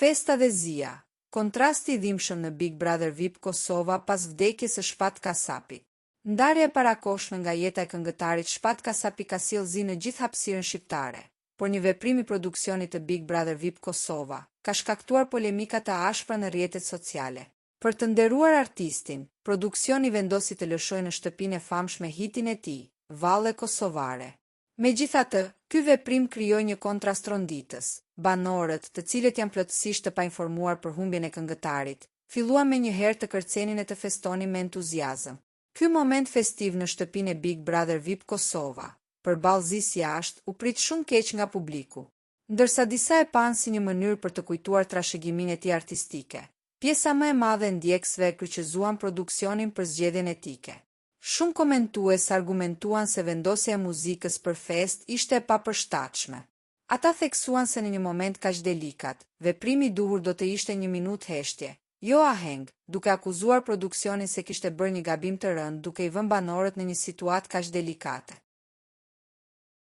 Festa dhe zia. Kontrasti i dhimbshëm në Big Brother VIP Kosova pas vdekjes së Shpat Kasapi. Ndarja e parakohshme nga jeta e këngëtarit Shpat Kasapi ka sjellë zi në gjithë hapësirën shqiptare, por një veprim i produksionit të Big Brother VIP Kosova ka shkaktuar polemika të ashpra në rrjetet sociale. Për të nderuar artistin, produksioni vendosi të lëshojë në shtëpinë e famshme hitin e tij, Valle Kosovare. Megjithatë, ky veprim krijoi një kontrast ronditës. Banorët, të cilët janë plotësisht të painformuar për humbjen e këngëtarit, filluan menjëherë të kërcenin e të festonin me entuziazëm. Ky moment festiv në shtëpinë e Big Brother VIP Kosova, përballë zisë jashtë, u prit shumë keq nga publiku, ndërsa disa e panë si një mënyrë për të kujtuar trashëgiminë e tij artistike. Pjesa më e madhe e ndjekësve e kryqëzuan produksionin për zgjedhjen etike. Shumë komentues argumentuan se vendosja e muzikës për fest ishte e papërshtatshme. Ata theksuan se në një moment kaq delikat, veprimi i duhur do të ishte 1 minutë heshtje, jo aheng, duke akuzuar produksionin se kishte bërë një gabim të rënd duke i vënë banorët në një situatë kaq delikate.